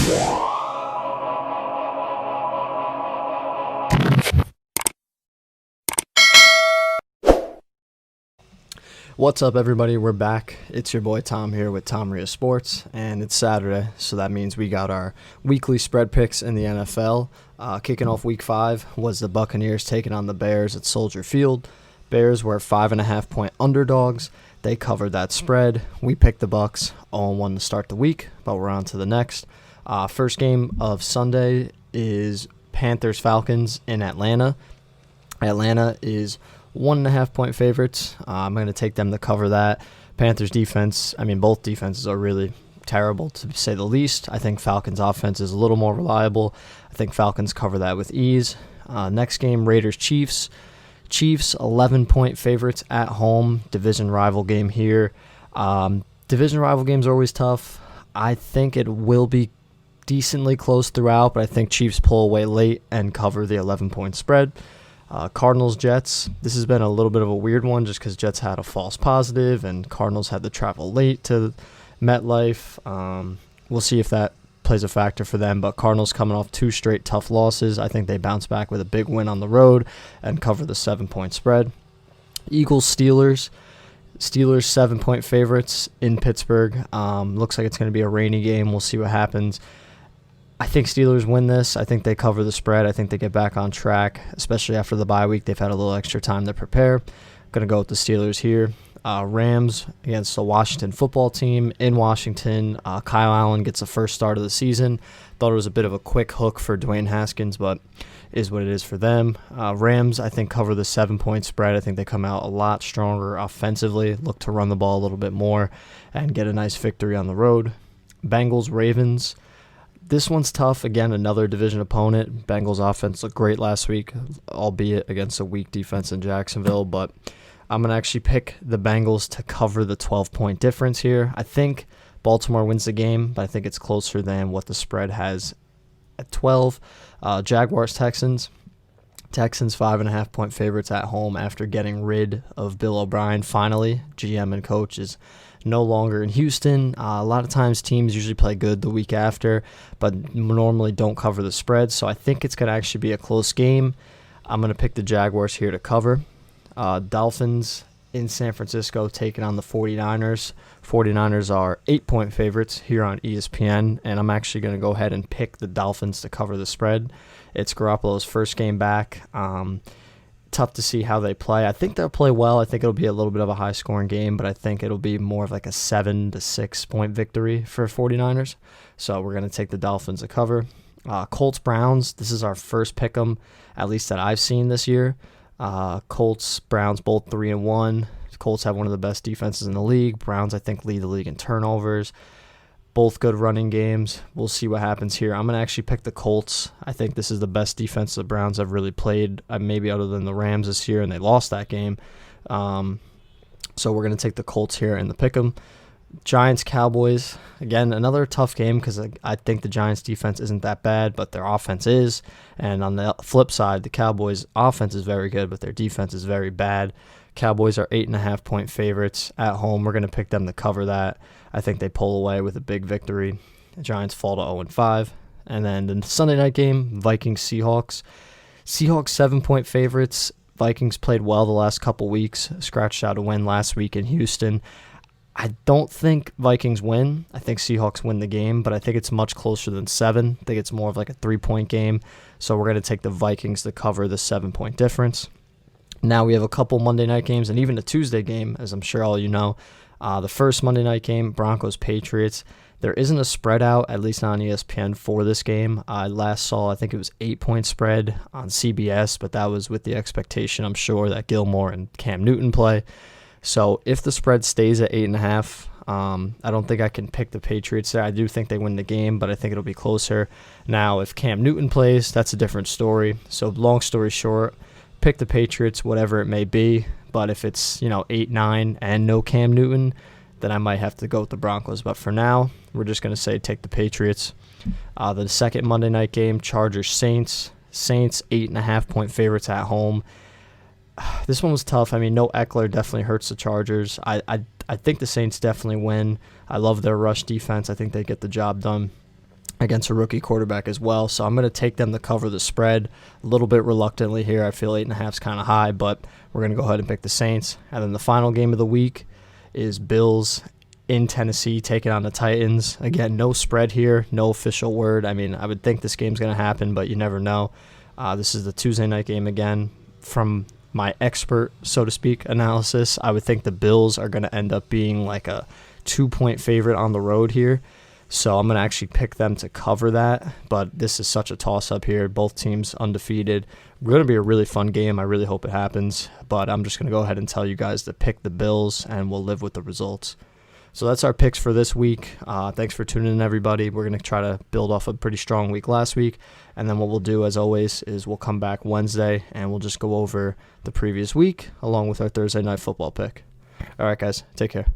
What's up, everybody? We're back. It's your boy Tom here with Tom Ria Sports, and it's Saturday, so that means we got our weekly spread picks in the NFL. Kicking off Week 5 was the Buccaneers taking on the Bears at Soldier Field. Bears were 5.5-point underdogs. They covered that spread. We picked the Bucs 0-1 to start the week, but we're on to the next. First game of Sunday is Panthers-Falcons in Atlanta. Atlanta is 1.5-point favorites. I'm going to take them to cover that. Panthers defense, both defenses are really terrible, to say the least. I think Falcons offense is a little more reliable. I think Falcons cover that with ease. Next game, Raiders-Chiefs. Chiefs, 11-point favorites at home. Division rival game here. Division rival games are always tough. I think it will be decently close throughout, but I think Chiefs pull away late and cover the 11-point spread. Cardinals-Jets, this has been a little bit of a weird one just because Jets had a false positive and Cardinals had to travel late to MetLife. We'll see if that plays a factor for them, but Cardinals coming off 2 straight tough losses. I think they bounce back with a big win on the road and cover the 7-point spread. Eagles-Steelers. Steelers 7-point favorites in Pittsburgh. Looks like it's going to be a rainy game. We'll see what happens. I think Steelers win this. I think they cover the spread. I think they get back on track, especially after the bye week. They've had a little extra time to prepare. Going to go with the Steelers here. Rams against the Washington football team in Washington. Kyle Allen gets the first start of the season. Thought it was a bit of a quick hook for Dwayne Haskins, but is what it is for them. Rams, I think, cover the 7-point spread. I think they come out a lot stronger offensively, look to run the ball a little bit more, and get a nice victory on the road. Bengals-Ravens. This one's tough. Again, another division opponent. Bengals offense looked great last week, albeit against a weak defense in Jacksonville. But I'm going to actually pick the Bengals to cover the 12-point difference here. I think Baltimore wins the game, but I think it's closer than what the spread has at 12. Jaguars-Texans. Texans 5.5-point favorites at home after getting rid of Bill O'Brien. Finally, GM and coach is no longer in Houston. A lot of times teams usually play good the week after, but normally don't cover the spread. So I think it's going to actually be a close game. I'm going to pick the Jaguars here to cover. Dolphins in San Francisco taking on the 49ers. 49ers are 8-point favorites here on ESPN, and I'm actually going to go ahead and pick the Dolphins to cover the spread. It's Garoppolo's first game back. Tough to see how they play. I think they'll play well. I think it'll be a little bit of a high-scoring game, but I think it'll be more of like a 7 to 6-point victory for 49ers. So we're going to take the Dolphins to cover. Colts-Browns, this is our first pick 'em, at least that I've seen this year. Colts-Browns both 3-1. Colts have one of the best defenses in the league. Browns, I think, lead the league in turnovers. Both good running games. We'll see what happens here. I'm going to actually pick the Colts. I think this is the best defense the Browns have really played, maybe other than the Rams this year, and they lost that game. So we're going to take the Colts here in the pick'em. Giants-Cowboys. Again, another tough game because I think the Giants' defense isn't that bad, but their offense is. And on the flip side, the Cowboys' offense is very good, but their defense is very bad. Cowboys are 8.5-point favorites at home. We're going to pick them to cover that. I think they pull away with a big victory. The Giants fall to 0-5. And then the Sunday night game, Vikings-Seahawks. Seahawks 7-point favorites. Vikings played well the last couple weeks, scratched out a win last week in Houston. I don't think Vikings win. I think Seahawks win the game, but I think it's much closer than 7. I think it's more of like a 3-point game. So we're going to take the Vikings to cover the 7-point difference. Now we have a couple Monday night games and even a Tuesday game, as I'm sure all you know. The first Monday night game, Broncos-Patriots. There isn't a spread out, at least not on ESPN, for this game. I last saw, I think it was 8-point spread on CBS, but that was with the expectation, I'm sure, that Gilmore and Cam Newton play. So if the spread stays at 8.5, I don't think I can pick the Patriots there. I do think they win the game, but I think it'll be closer. Now, if Cam Newton plays, that's a different story. So long story short, pick the Patriots, whatever it may be. But if it's 8-9 and no Cam Newton, then I might have to go with the Broncos. But for now, we're just going to say take the Patriots. The second Monday night game, Chargers-Saints. Saints 8.5-point favorites at home. This one was tough. No Eckler definitely hurts the Chargers. I think the Saints definitely win. I love their rush defense. I think they get the job done. against a rookie quarterback as well. So I'm going to take them to cover the spread a little bit reluctantly here. I feel 8.5 is kind of high, but we're going to go ahead and pick the Saints. And then the final game of the week is Bills in Tennessee taking on the Titans. Again, no spread here, no official word. I mean, I would think this game's going to happen, but you never know. This is the Tuesday night game again. From my expert, so to speak, analysis, I would think the Bills are going to end up being like a 2-point favorite on the road here. So I'm going to actually pick them to cover that. But this is such a toss-up here. Both teams undefeated. Going to be a really fun game. I really hope it happens. But I'm just going to go ahead and tell you guys to pick the Bills, and we'll live with the results. So that's our picks for this week. Thanks for tuning in, everybody. We're going to try to build off a pretty strong week last week. And then what we'll do, as always, is we'll come back Wednesday, and we'll just go over the previous week along with our Thursday night football pick. All right, guys. Take care.